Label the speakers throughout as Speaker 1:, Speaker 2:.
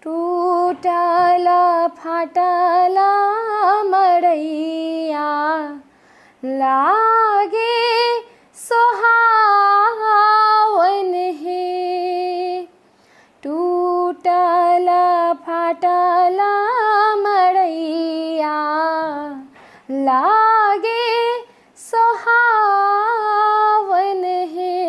Speaker 1: टूटल फाटल मड़ैया लागे सोहावन हे। टूटल फाटल मड़ैया लागे सोहावन हे।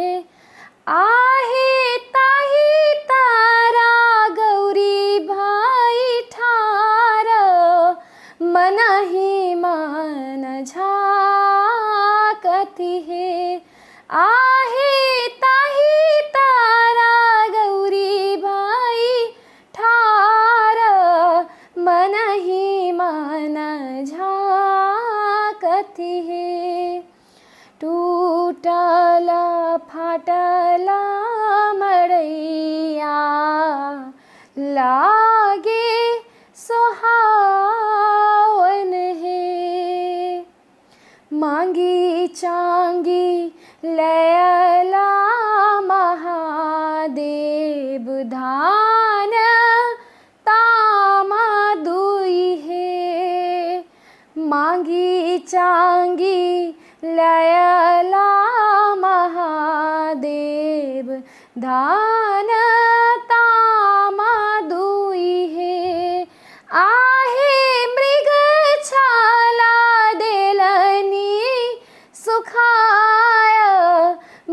Speaker 1: आहे ताही तारा गौरी भाई ठार मनहि मन झाकती हे। आहे ताही तारा गौरी भाई ठार मनहि मन झाकती हे। टूटल फाटल मड़ैया लागे सोहावन हे। मांगी चांगी लयला महादेव धान तामा दुई हे। मांगी चांगी लयला महादेव धान तामा दुई हे। आहे मृग छाला देलनी सुखाय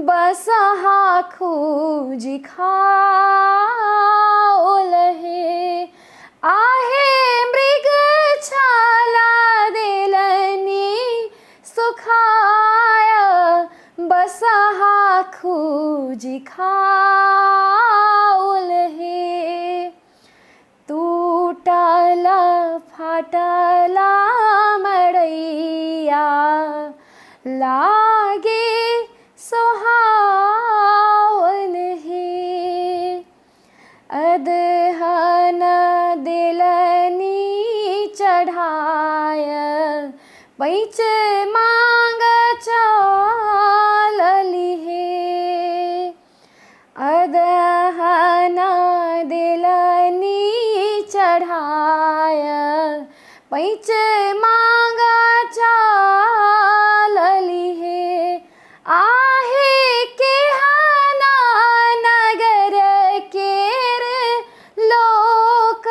Speaker 1: बसहा खूजी खाओल हे। आहे मृग छाला देलनी सुखाय बसहा खूजी खाओल हे। टूटल फाटल मड़ैया लागे सोहावन हे। अदहन दिलनी चढ़ाय पैच मांग चलली हे। अदहन दिलनी चढ़ाय पैच मांग चलली हे। आहे केहना नगर केर लोक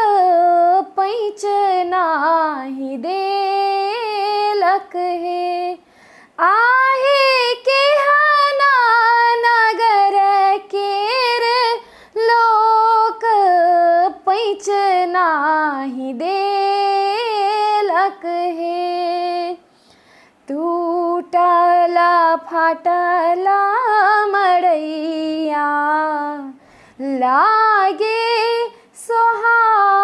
Speaker 1: पैच नाही देलक हे। आहे केहना नगर केर लोक पैच नाही देलक हे। टूटल फाटल मड़ैया लागे सोहावन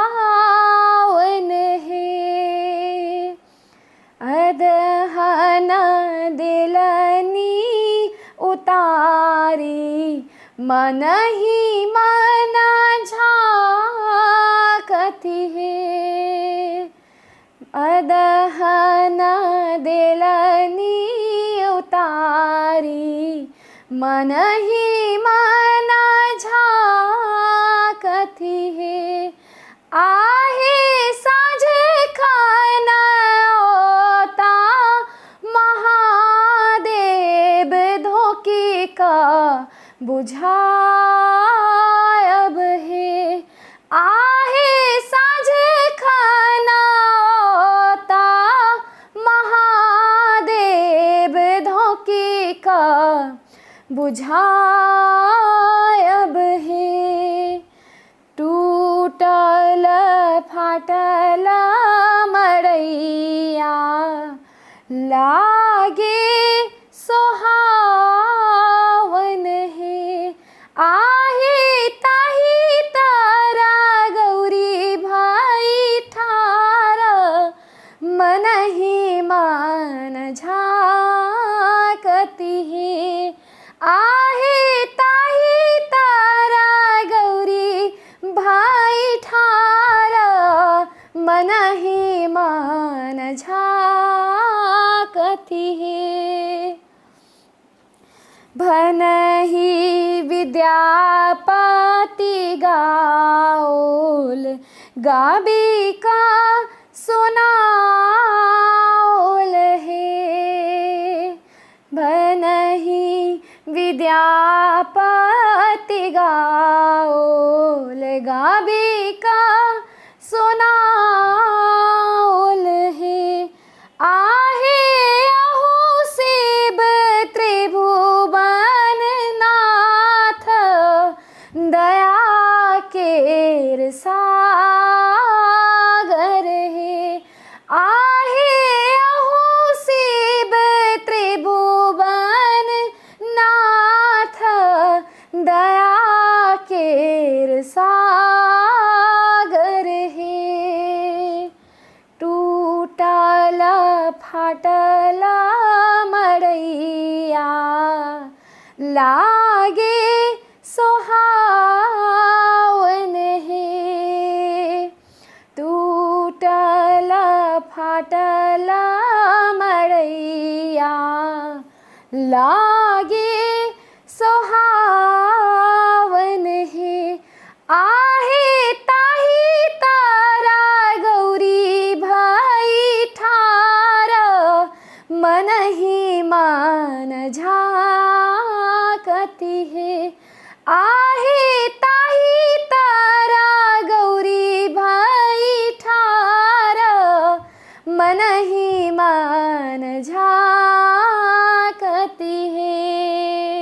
Speaker 1: हे। अदहन दिलनी उतारी मनहि मन झाकती हे। अदहन दिलनी उतारी मनहि मन झाकती हे। आहे साँझ खन ओता महादेव धोकी का बुझायब हे। आहे साँझ खन ओता महादेव धोकी का बुझायब हे। टूटल फाटल मड़ैया लागे सोहावन हे। आहे ताही तारा गौरी भाई ठार मनहि मन झाकती हे। आहे ताही तारा गौरी भाई ठार मनहि मन झाकती हे। भनहि विद्यापति गाओल गाबी का सुनाओल है। भनहि विद्यापति गाओल, गाबी का सुनाओल है। आहे अहो शिव त्रिभुवन नाथ, दया केर सागर है। आहे अहो शिव त्रिभुवन नाथ, दया केर सागर है। टूटल फाटल मड़ैया, लागे सोहावन है। टूटल फाटल मड़ैया, लागे सोहावन